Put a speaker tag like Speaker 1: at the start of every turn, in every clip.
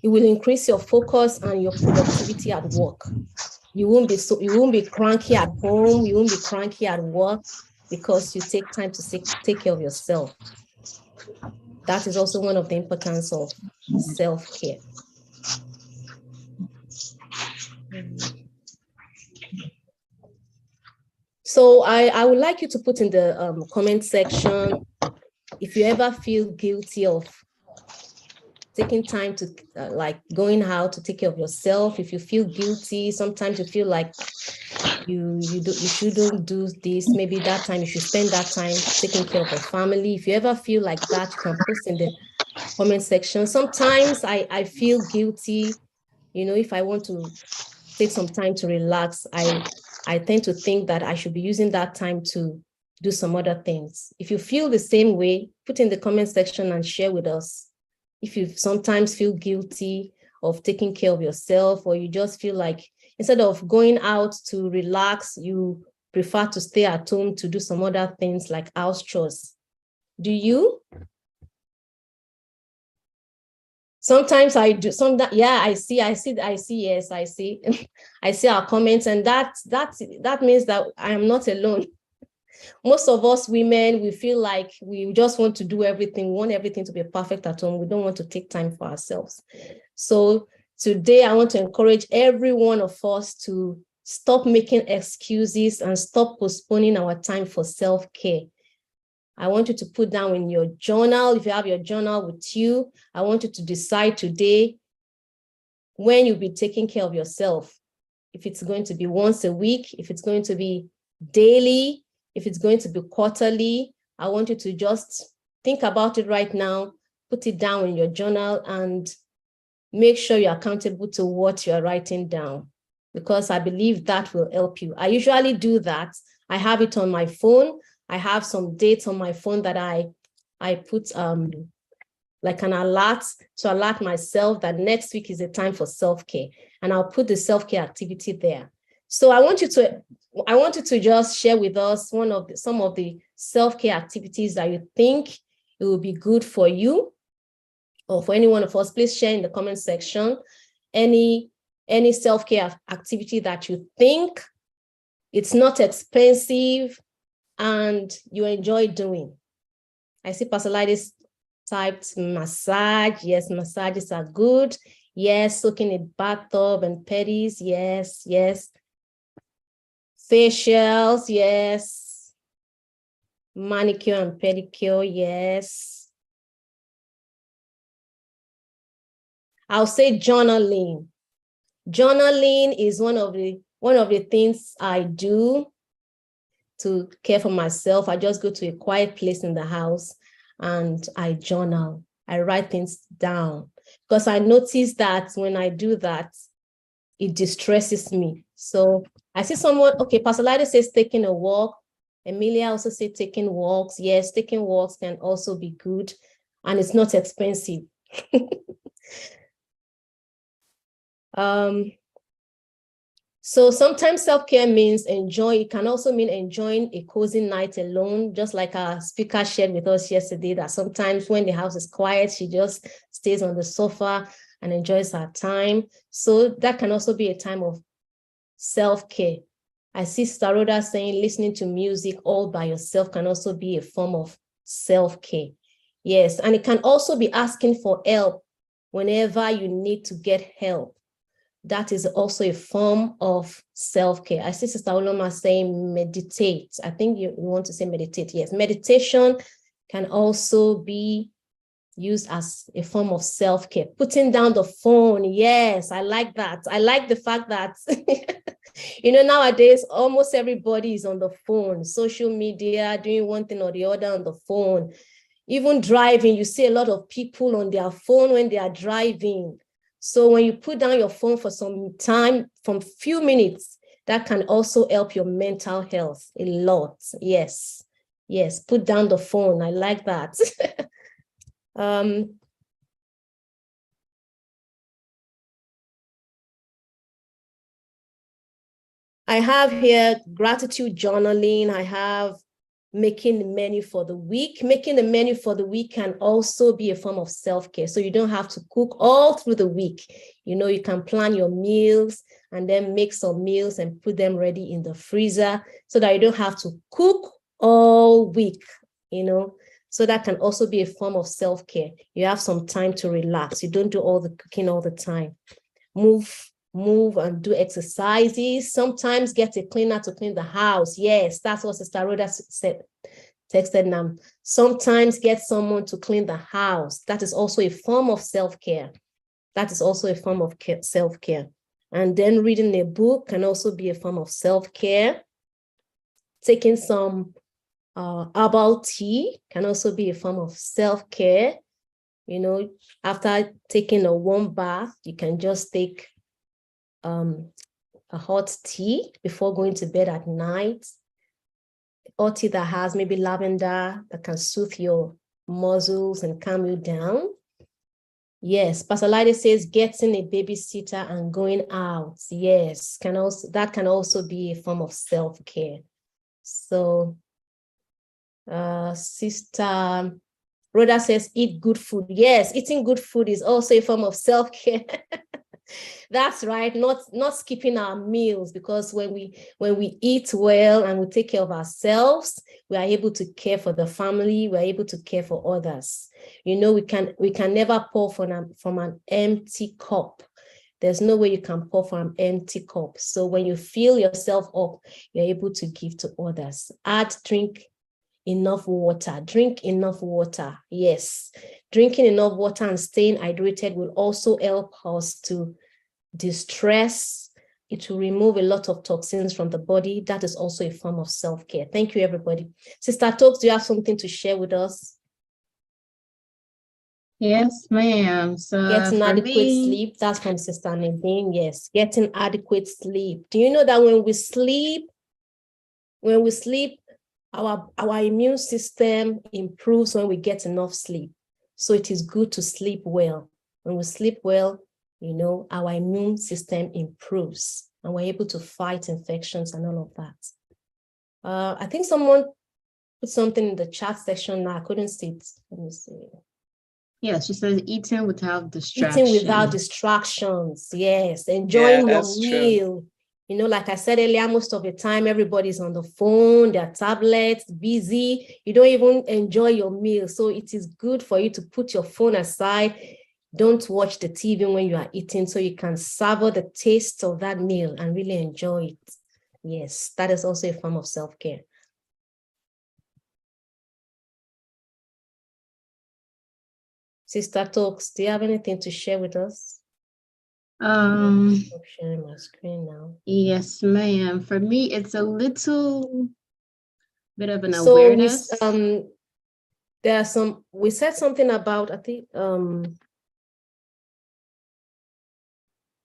Speaker 1: It will increase your focus and your productivity at work. You won't be cranky at home. You won't be cranky at work because you take time to take care of yourself. That is also one of the importance of self-care. So I would like you to put in the comment section if you ever feel guilty of taking time to like going out to take care of yourself. If you feel guilty, sometimes you feel like you shouldn't do this. Maybe that time you should spend that time taking care of your family. If you ever feel like that, you can post in the comment section. Sometimes I feel guilty, you know, if I want to take some time to relax, I tend to think that I should be using that time to do some other things. If you feel the same way, put in the comment section and share with us. If you sometimes feel guilty of taking care of yourself, or you just feel like instead of going out to relax, you prefer to stay at home to do some other things like house chores. Do you? Sometimes I do some that, yeah, I see, yes, I see. I see our comments, and that means that I am not alone. Most of us women, we feel like we just want to do everything, we want everything to be perfect at home. We don't want to take time for ourselves. So today I want to encourage every one of us to stop making excuses and stop postponing our time for self-care. I want you to put down in your journal, if you have your journal with you, I want you to decide today when you'll be taking care of yourself. If it's going to be once a week, if it's going to be daily, if it's going to be quarterly, I want you to just think about it right now, put it down in your journal, and make sure you're accountable to what you're writing down, because I believe that will help you. I usually do that. I have it on my phone. I have some dates on my phone that I put like an alert to alert myself that next week is a time for self-care, and I'll put the self-care activity there. So I want you to just share with us some of the self-care activities that you think it will be good for you or for any one of us. Please share in the comment section any self-care activity that you think it's not expensive and you enjoy doing. I see Pastor Lidis typed massage. Yes, massages are good. Yes, soaking in bathtub and pedis. Yes, yes. Facials, yes. Manicure and pedicure, yes. I'll say journaling. Journaling is one of the things I do to care for myself. I just go to a quiet place in the house and I journal. I write things down because I notice that when I do that, it distresses me. So I see someone, okay, Pastor Lida says taking a walk. Emilia also said taking walks. Yes, taking walks can also be good, and it's not expensive. So sometimes self-care means enjoy. It can also mean enjoying a cozy night alone, just like our speaker shared with us yesterday, that sometimes when the house is quiet, she just stays on the sofa and enjoys her time. So that can also be a time of self-care. I see Staroda saying listening to music all by yourself can also be a form of self-care. Yes, and it can also be asking for help whenever you need to get help. That is also a form of self-care. I see Sister Oloma saying meditate. I think you want to say meditate. Yes, meditation can also be used as a form of self-care. Putting down the phone. Yes, I like that. I like the fact that, nowadays, almost everybody is on the phone, social media, doing one thing or the other on the phone. Even driving, you see a lot of people on their phone when they are driving. So when you put down your phone for some time, from few minutes, that can also help your mental health a lot. Yes, yes, put down the phone. I like that. I have here gratitude journaling. I have making the menu for the week. Making the menu for the week can also be a form of self-care. So you don't have to cook all through the week. You can plan your meals and then make some meals and put them ready in the freezer so that you don't have to cook all week, So that can also be a form of self-care. You have some time to relax. You don't do all the cooking all the time. Move and do exercises. Sometimes get a cleaner to clean the house. Yes, that's what Sister Rhoda said, texted now. Sometimes get someone to clean the house. That is also a form of self-care. Self-care. And then reading a book can also be a form of self-care. Taking some herbal tea can also be a form of self-care. After taking a warm bath, you can just take a hot tea before going to bed at night. Hot tea that has maybe lavender that can soothe your muscles and calm you down. Yes, Pastor Lide says getting a babysitter and going out. Yes, that can also be a form of self-care. So, Sister Rhoda says eat good food. Yes, eating good food is also a form of self-care. That's right. Not skipping our meals, because when we eat well and we take care of ourselves, we are able to care for the family. We are able to care for others. We can never pour from an empty cup. There's no way you can pour from an empty cup. So when you fill yourself up, you're able to give to others. Drink enough water. Drink enough water. Yes. Drinking enough water and staying hydrated will also help us to distress. It will remove a lot of toxins from the body. That is also a form of self-care. Thank you, everybody. Sister Tokes, do you have something to share with us?
Speaker 2: Yes, ma'am. So
Speaker 1: getting adequate sleep. That's from Sister Nadine. Yes, getting adequate sleep. Do you know that when we sleep, our immune system improves when we get enough sleep. So it is good to sleep well. When we sleep well, our immune system improves and we're able to fight infections and all of that. I think someone put something in the chat section now. I couldn't see it. Let me see.
Speaker 2: Yeah, she says eating without distractions.
Speaker 1: Eating without distractions. Yes, enjoying your meal. True. Like I said earlier, most of the time, everybody's on the phone, their tablets, busy. You don't even enjoy your meal. So it is good for you to put your phone aside. Don't watch the TV when you are eating, so you can savor the taste of that meal and really enjoy it. Yes, that is also a form of self-care. Sister Talks, do you have anything to share with us? I'm sharing my screen now.
Speaker 2: Yes, ma'am. For me, it's a little bit of an awareness.
Speaker 1: There are we said something about, I think,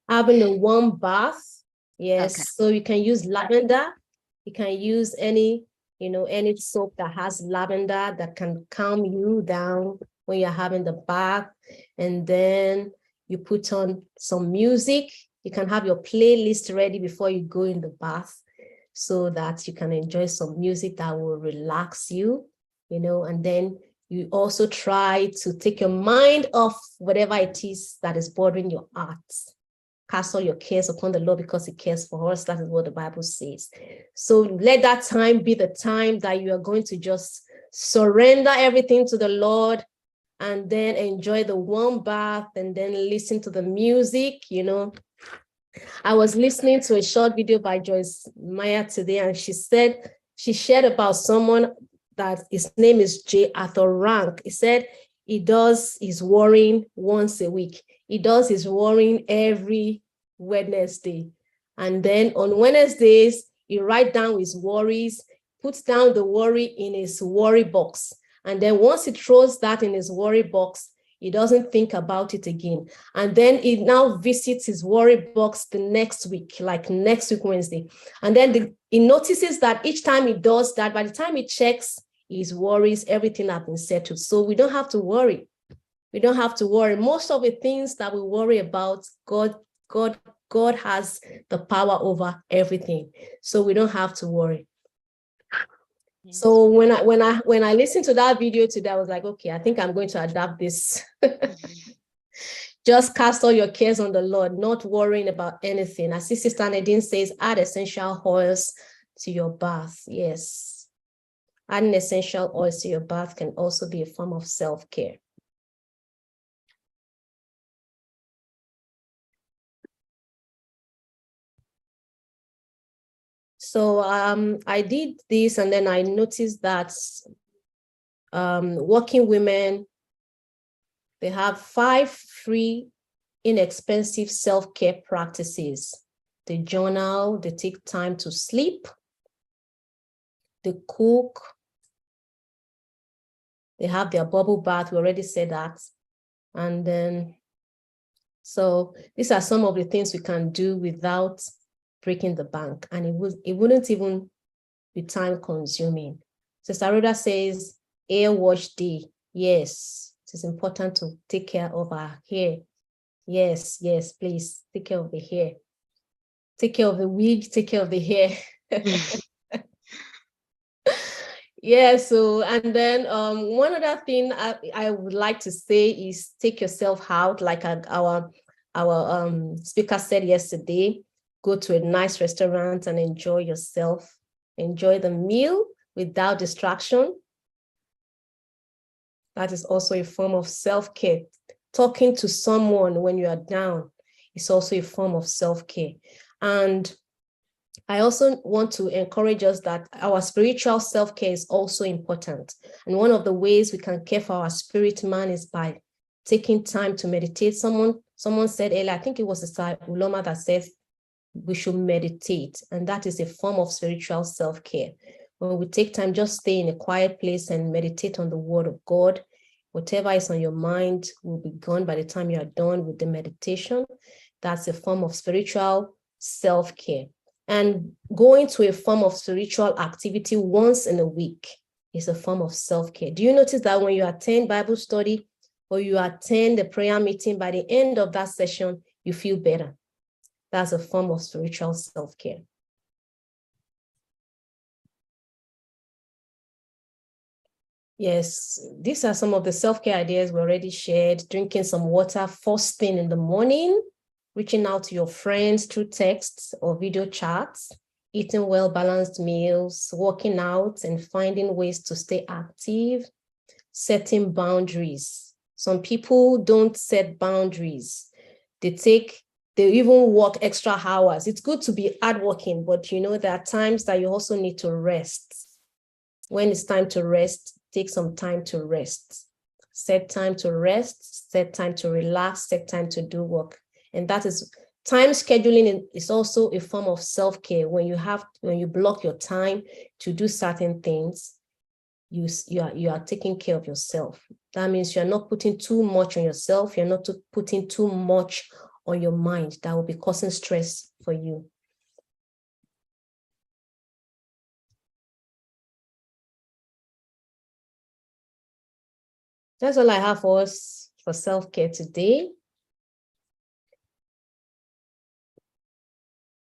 Speaker 1: having a warm bath. Yes. Okay. So you can use lavender. You can use any soap that has lavender that can calm you down when you're having the bath. And then you put on some music. You can have your playlist ready before you go in the bath so that you can enjoy some music that will relax you, and then you also try to take your mind off whatever it is that is bothering your heart. Cast all your cares upon the Lord because he cares for us. That is what the Bible says. So let that time be the time that you are going to just surrender everything to the Lord and then enjoy the warm bath and then listen to the music. I was listening to a short video by Joyce Meyer today, and she shared about someone that his name is J. Arthur Rank. He said he does his worrying once a week. He does his worrying every Wednesday. And then on Wednesdays, he writes down his worries, puts down the worry in his worry box. And then once he throws that in his worry box, he doesn't think about it again. And then he now visits his worry box the next week, like next week, Wednesday. And then he notices that each time he does that, by the time he checks his worries, everything has been settled. So we don't have to worry. We don't have to worry. Most of the things that we worry about, God has the power over everything. So we don't have to worry. So when I listened to that video today, I was like, okay, I think I'm going to adapt this. Just cast all your cares on the Lord, not worrying about anything. As Sister Nadine says, add essential oils to your bath. Yes. Adding essential oils to your bath can also be a form of self-care. So I did this, and then I noticed that working women, they have 5 free, inexpensive self-care practices. They journal, they take time to sleep, they cook, they have their bubble bath. We already said that. And then, so these are some of the things we can do without breaking the bank. And it wouldn't even be time consuming. Sister Rhoda says, hair wash day. Yes, it is important to take care of our hair. Yes, please take care of the hair. Take care of the wig, take care of the hair. Yeah, so, and then one other thing I would like to say is take yourself out, like our speaker said yesterday. Go to a nice restaurant and enjoy yourself. Enjoy the meal without distraction. That is also a form of self-care. Talking to someone when you are down is also a form of self-care. And I also want to encourage us that our spiritual self-care is also important. And one of the ways we can care for our spirit man is by taking time to meditate. Someone said earlier, I think it was Sister Uloma that says we should meditate. And that is a form of spiritual self-care. When we take time, just stay in a quiet place and meditate on the word of God. Whatever is on your mind will be gone by the time you are done with the meditation. That's a form of spiritual self-care. And going to a form of spiritual activity once in a week is a form of self-care. Do you notice that when you attend Bible study or you attend a prayer meeting, by the end of that session, you feel better? That's a form of spiritual self-care. Yes, these are some of the self-care ideas we already shared. Drinking some water first thing in the morning, reaching out to your friends through texts or video chats, eating well-balanced meals, working out and finding ways to stay active, setting boundaries. Some people don't set boundaries. They even work extra hours. It's good to be hardworking, but you know, there are times that you also need to rest. When it's time to rest, take some time to rest. Set time to rest, set time to relax, set time to do work. And that is time scheduling is also a form of self-care. When you block your time to do certain things, you are taking care of yourself. That means you're not putting too much on yourself. You're not putting too much on your mind that will be causing stress for you. That's all I have for us for self-care today.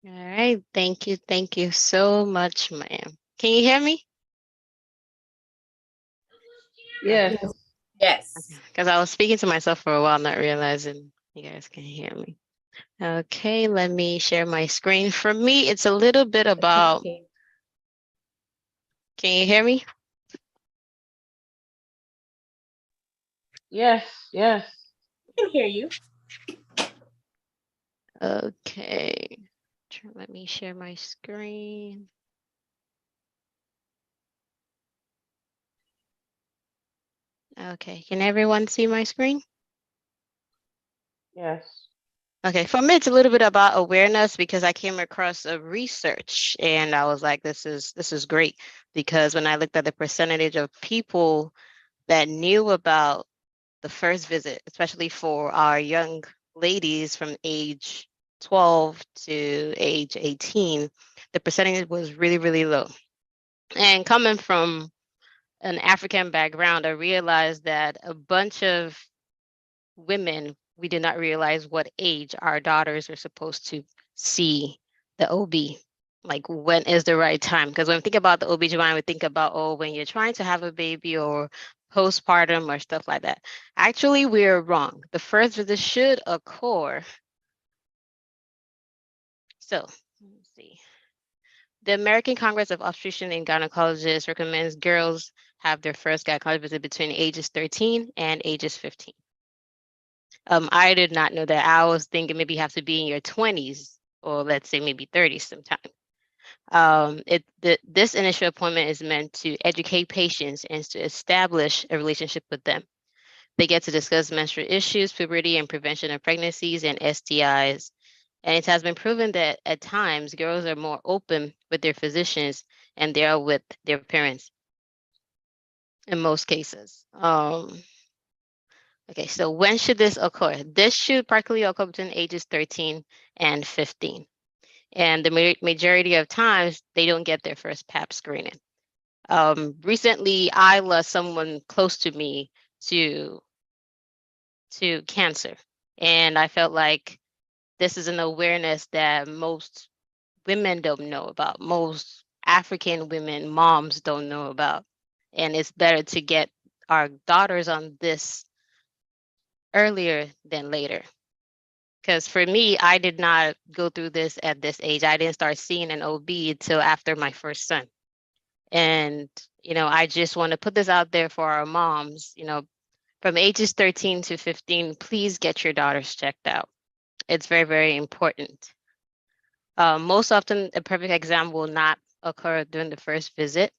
Speaker 3: All right. Thank you so much, ma'am. Can you hear me?
Speaker 4: Yes.
Speaker 1: Yes.
Speaker 3: Because I was speaking to myself for a while, not realizing you guys can hear me. Okay, let me share my screen. For me, it's a little bit about,
Speaker 1: Okay.
Speaker 3: Can you hear me?
Speaker 4: Yes. I can hear you.
Speaker 3: Okay, let me share my screen. Okay, can everyone see my screen?
Speaker 4: Yes.
Speaker 3: Okay, for me, it's a little bit about awareness because I came across a research and I was like, this is great, because when I looked at the percentage of people that knew about the first visit, especially for our young ladies from age 12 to age 18, the percentage was really, really low. And coming from an African background, I realized that a bunch of women, we did not realize what age our daughters are supposed to see the OB. Like, when is the right time? Because when we think about the OB/GYN, we think about, oh, when you're trying to have a baby or postpartum or stuff like that. Actually, we're wrong. The first visit should occur. So, let's see. The American Congress of Obstetricians and Gynecologists recommends girls have their first gynecologic visit between ages 13 and ages 15. I did not know that. I was thinking maybe you have to be in your 20s, or let's say maybe 30s sometime. This initial appointment is meant to educate patients and to establish a relationship with them. They get to discuss menstrual issues, puberty, and prevention of pregnancies and STIs. And it has been proven that at times girls are more open with their physicians and they are with their parents in most cases. Okay, so when should this occur? This should practically occur between ages 13 and 15. And the majority of times, they don't get their first Pap screening. Recently, I lost someone close to me to cancer. And I felt like this is an awareness that most women don't know about. Most African women, moms don't know about. And it's better to get our daughters on this earlier than later. Because for me, I did not go through this at this age. I didn't start seeing an OB until after my first son. And, I just want to put this out there for our moms, from ages 13 to 15, please get your daughters checked out. It's very, very important. Most often, a perfect exam will not occur during the first visit.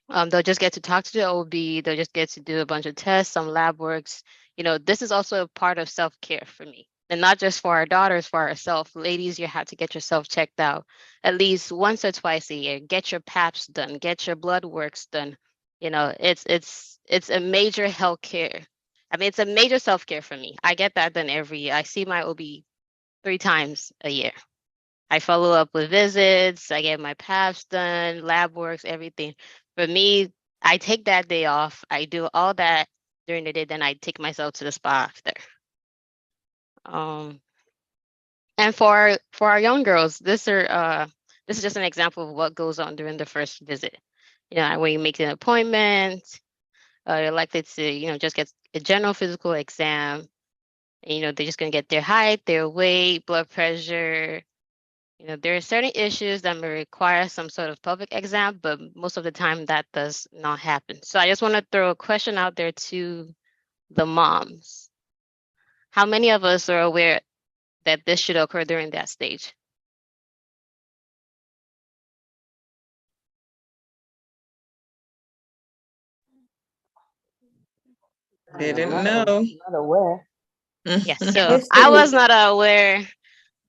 Speaker 3: They'll just get to talk to the OB. They'll just get to do a bunch of tests, some lab works. This is also a part of self-care for me. And not just for our daughters, for ourselves. Ladies, you have to get yourself checked out at least once or twice a year. Get your PAPs done. Get your blood works done. It's a major healthcare. I mean, it's a major self-care for me. I get that done every year. I see my OB 3 times a year. I follow up with visits. I get my PAPs done, lab works, everything. For me, I take that day off. I do all that during the day. Then I take myself to the spa after. And for our young girls, this is just an example of what goes on during the first visit. When you make an appointment, you're likely to just get a general physical exam. And, they're just gonna get their height, their weight, blood pressure. There are certain issues that may require some sort of pelvic exam, but most of the time that does not happen. So I just want to throw a question out there to the moms. How many of us are aware that this should occur during that stage?
Speaker 5: Didn't know.
Speaker 4: Not aware.
Speaker 3: Yes, so
Speaker 1: Yes,
Speaker 3: I
Speaker 1: too.
Speaker 3: was not aware.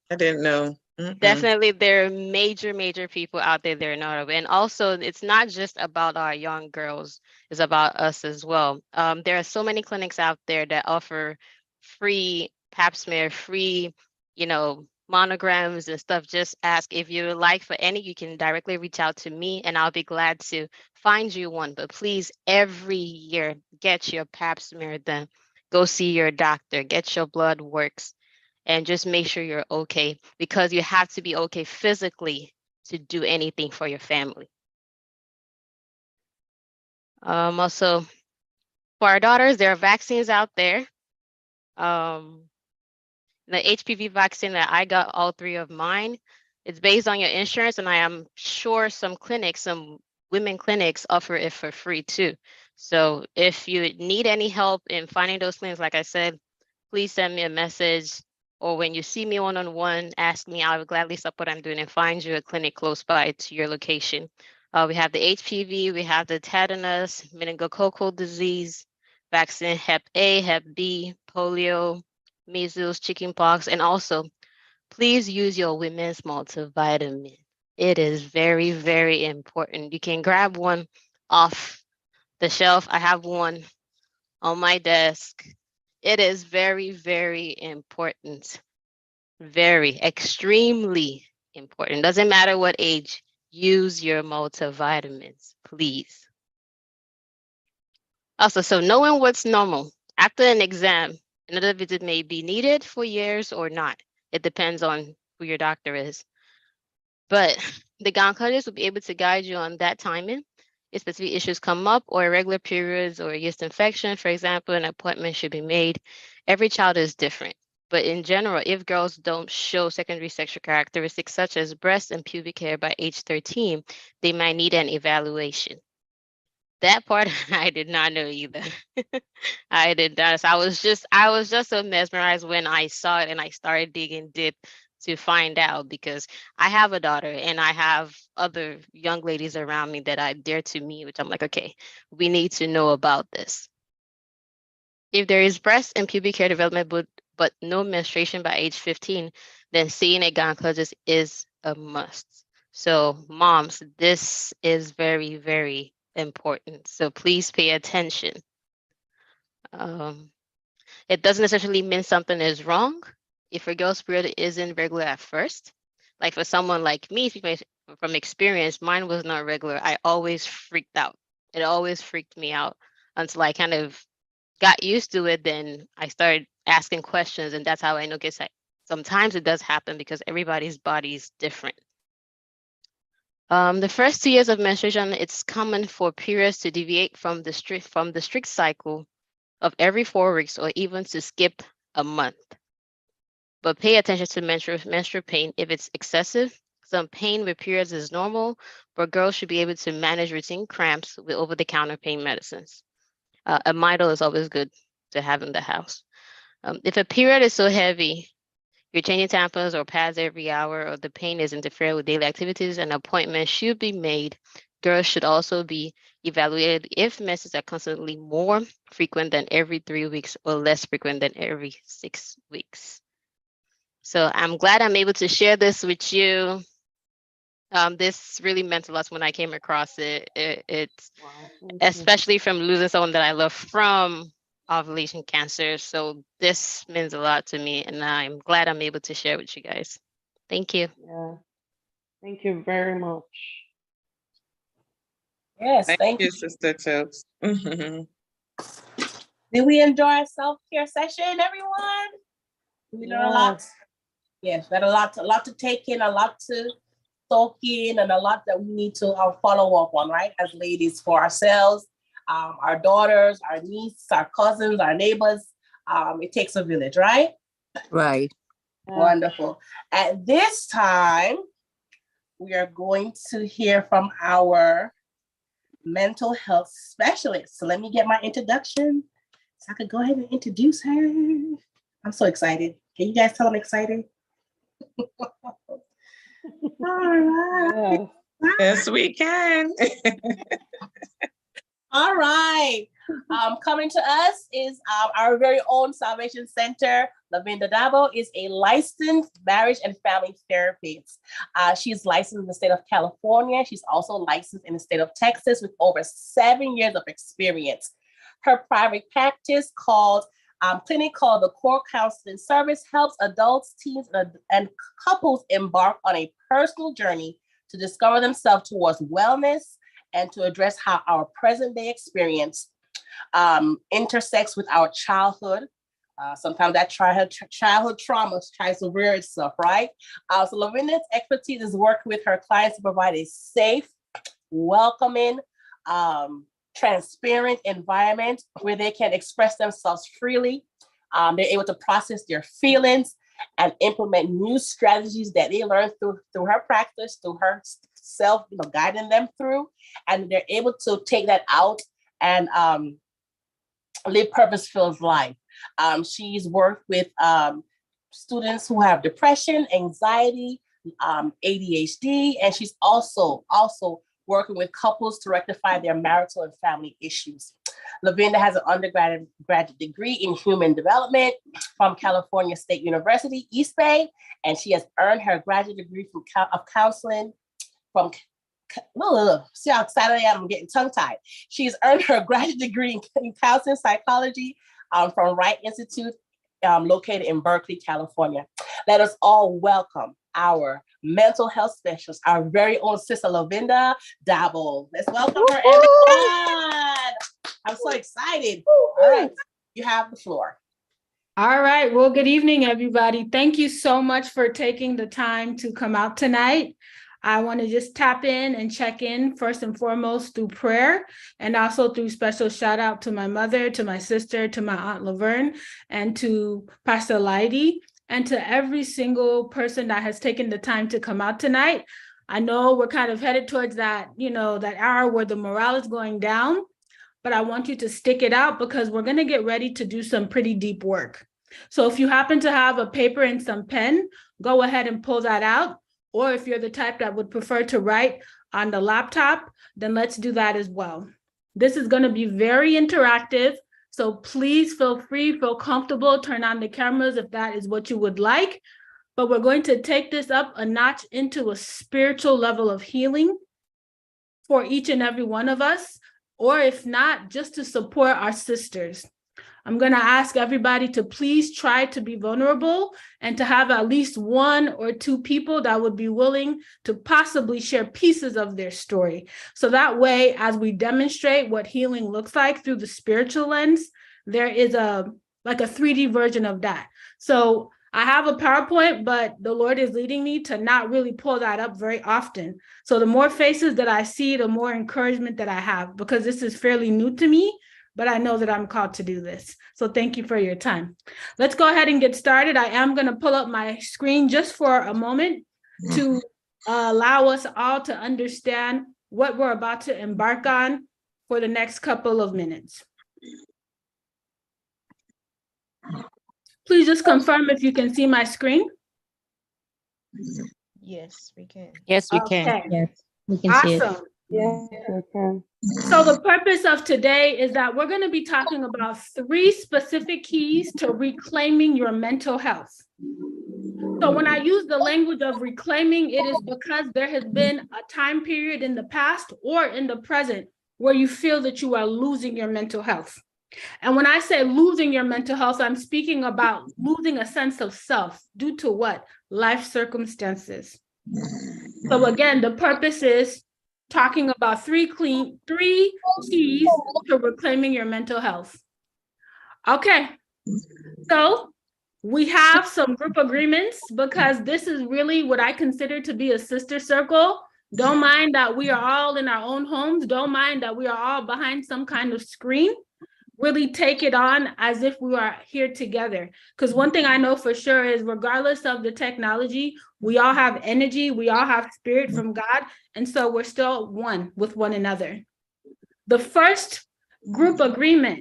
Speaker 5: I didn't know. Mm-mm.
Speaker 3: Definitely, there are major people out there that are not aware. And also, it's not just about our young girls, it's about us as well. There are so many clinics out there that offer free pap smear, free, monograms and stuff. Just ask if you would like for any, you can directly reach out to me and I'll be glad to find you one. But please, every year, get your pap smear done. Go see your doctor, get your blood works, and just make sure you're okay, because you have to be okay physically to do anything for your family. Also, for our daughters, there are vaccines out there. The HPV vaccine that I got, all 3 of mine, it's based on your insurance, and I am sure some women clinics offer it for free too. So if you need any help in finding those clinics, like I said, please send me a message, or when you see me one-on-one, ask me. I will gladly stop what I'm doing and find you a clinic close by to your location. We have the HPV, we have the tetanus, meningococcal disease vaccine, Hep A, Hep B, polio, measles, chickenpox, and also please use your women's multivitamin. It is very, very important. You can grab one off the shelf. I have one on my desk. It is very, very important. Very, extremely important. Doesn't matter what age, use your multivitamins, please. Also, so knowing what's normal. After an exam, another visit may be needed for years or not. It depends on who your doctor is. But the gynecologist will be able to guide you on that timing. If specific issues come up or irregular periods or yeast infection, for example, an appointment should be made. Every child is different. But in general, if girls don't show secondary sexual characteristics such as breast and pubic hair by age 13, they might need an evaluation. That part I did not know either. I did not. So I was just so mesmerized when I saw it and I started digging deep to find out, because I have a daughter and I have other young ladies around me that I dare to meet, which I'm like, okay, we need to know about this. If there is breast and pubic hair development, but no menstruation by age 15, then seeing a gynecologist is a must. So moms, this is very, very important. So please pay attention. It doesn't necessarily mean something is wrong. If a girl's period isn't regular at first, like for someone like me, from experience, mine was not regular. I always freaked out. It always freaked me out until I kind of got used to it. Then I started asking questions, and that's how I know. Sometimes it does happen because everybody's body is different. The first 2 years of menstruation, it's common for periods to deviate from the strict cycle of every 4 weeks, or even to skip a month. But pay attention to menstrual pain if it's excessive. Some pain with periods is normal, but girls should be able to manage routine cramps with over-the-counter pain medicines. A Midol is always good to have in the house. If a period is so heavy, you're changing tampons or pads every hour, or the pain is interfering with daily activities, an appointment should be made. Girls should also be evaluated if menses are constantly more frequent than every 3 weeks or less frequent than every 6 weeks. So I'm glad I'm able to share this with you. This really meant a lot when I came across it. It's especially from losing someone that I love from ovulation cancer. So this means a lot to me, and I'm glad I'm able to share with you guys. Thank you.
Speaker 4: Yeah. Thank you very much.
Speaker 6: Yes,
Speaker 5: Thank you, Sister Chokes.
Speaker 6: Did we enjoy our self-care session, everyone? We learned a lot. Yes, we had a lot to take in, a lot to soak in, and a lot that we need to follow up on, right? As ladies, for ourselves, our daughters, our nieces, our cousins, our neighbors. It takes a village, right?
Speaker 7: Right.
Speaker 6: Wonderful. At this time, we are going to hear from our mental health specialist. So let me get my introduction so I could go ahead and introduce her. I'm so excited. Can you guys tell I'm excited? All right.
Speaker 5: Yes, we can.
Speaker 6: All right. Coming to us is our very own Salvation Center. Lavinda Dabo is a licensed marriage and family therapist. She's licensed in the state of California. She's also licensed in the state of Texas with over 7 years of experience. Her private practice clinic called the Core Counseling Service helps adults, teens, and couples embark on a personal journey to discover themselves towards wellness and to address how our present day experience intersects with our childhood. Sometimes that childhood trauma tries to rear itself, right? So Lavinda's expertise is working with her clients to provide a safe, welcoming, transparent environment where they can express themselves freely. They're able to process their feelings and implement new strategies that they learn through her practice, through her self, guiding them through, and they're able to take that out and live purpose-filled life. She's worked with students who have depression, anxiety, ADHD, and she's also working with couples to rectify their marital and family issues. Lavinda has an undergraduate degree in human development from California State University, East Bay, and she has earned her graduate degree of counseling from see how excited I am, I'm getting tongue-tied. She's earned her graduate degree in counseling psychology from Wright Institute, located in Berkeley, California. Let us all welcome our mental health specialist, our very own sister Lavinda Dabo. Let's welcome her, everyone. I'm so excited. All right, you have the floor.
Speaker 8: All right. Well, good evening, everybody. Thank you so much for taking the time to come out tonight.
Speaker 7: I want to just tap in and check in first and foremost through prayer, and also through special shout out to my mother, to my sister, to my Aunt Laverne, and to Pastor Leidy, and to every single person that has taken the time to come out tonight. I know we're kind of headed towards that, that hour where the morale is going down, but I want you to stick it out because we're going to get ready to do some pretty deep work. So if you happen to have a paper and some pen, go ahead and pull that out. Or if you're the type that would prefer to write on the laptop, then let's do that as well. This is going to be very interactive. So please feel free, feel comfortable, turn on the cameras if that is what you would like. But we're going to take this up a notch into a spiritual level of healing for each and every one of us, or if not, just to support our sisters. I'm going to ask everybody to please try to be vulnerable and to have at least 1 or 2 people that would be willing to possibly share pieces of their story. So that way, as we demonstrate what healing looks like through the spiritual lens, there is a 3D version of that. So I have a PowerPoint, but the Lord is leading me to not really pull that up very often. So the more faces that I see, the more encouragement that I have, because this is fairly new to me, but I know that I'm called to do this. So thank you for your time. Let's go ahead and get started. I am going to pull up my screen just for a moment to allow us all to understand what we're about to embark on for the next couple of minutes. Please just confirm if you can see my screen.
Speaker 8: Yes, we can.
Speaker 3: Yes, we can.
Speaker 7: Okay.
Speaker 8: Yes, we can see it.
Speaker 7: Awesome.
Speaker 4: Yes, we can.
Speaker 7: So the purpose of today is that we're going to be talking about 3 specific keys to reclaiming your mental health. So when I use the language of reclaiming, it is because there has been a time period in the past or in the present where you feel that you are losing your mental health. And when I say losing your mental health, I'm speaking about losing a sense of self due to what? Life circumstances. So again, the purpose is talking about 3 keys to reclaiming your mental health. Okay, so we have some group agreements because this is really what I consider to be a sister circle. Don't mind that we are all in our own homes. Don't mind that we are all behind some kind of screen. Really take it on as if we are here together. Because one thing I know for sure is regardless of the technology, we all have energy, we all have spirit from God, and so we're still one with one another. The first group agreement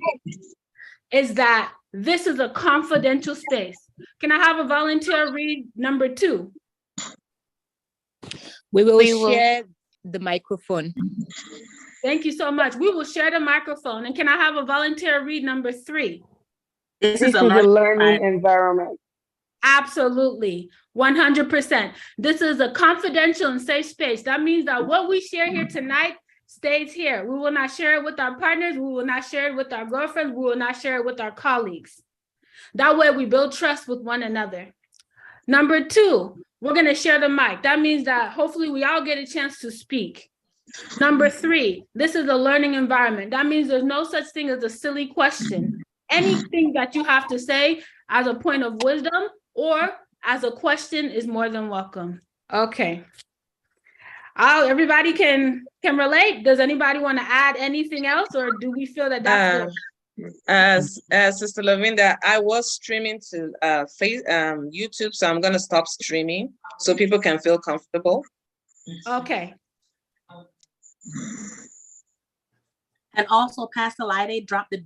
Speaker 7: is that this is a confidential space. Can I have a volunteer read number 2?
Speaker 8: We will
Speaker 3: We will-
Speaker 8: share the microphone.
Speaker 7: Thank you so much. We will share the microphone. And can I have a volunteer read number 3?
Speaker 6: This
Speaker 4: This
Speaker 6: is
Speaker 4: is
Speaker 6: a
Speaker 4: a
Speaker 6: learning
Speaker 4: learning environment.
Speaker 7: Absolutely, 100%. This is a confidential and safe space. That means that what we share here tonight stays here. We will not share it with our partners. We will not share it with our girlfriends. We will not share it with our colleagues. That way we build trust with one another. Number 2, we're going to share the mic. That means that hopefully we all get a chance to speak. Number 3, this is a learning environment. That means there's no such thing as a silly question. Anything that you have to say as a point of wisdom or as a question is more than welcome. Okay. Everybody can relate. Does anybody want to add anything else, or do we feel that that's good?
Speaker 5: As Sister Lavinda, I was streaming to YouTube, so I'm gonna stop streaming so people can feel comfortable.
Speaker 7: Okay.
Speaker 6: And also, Pastor Lide dropped the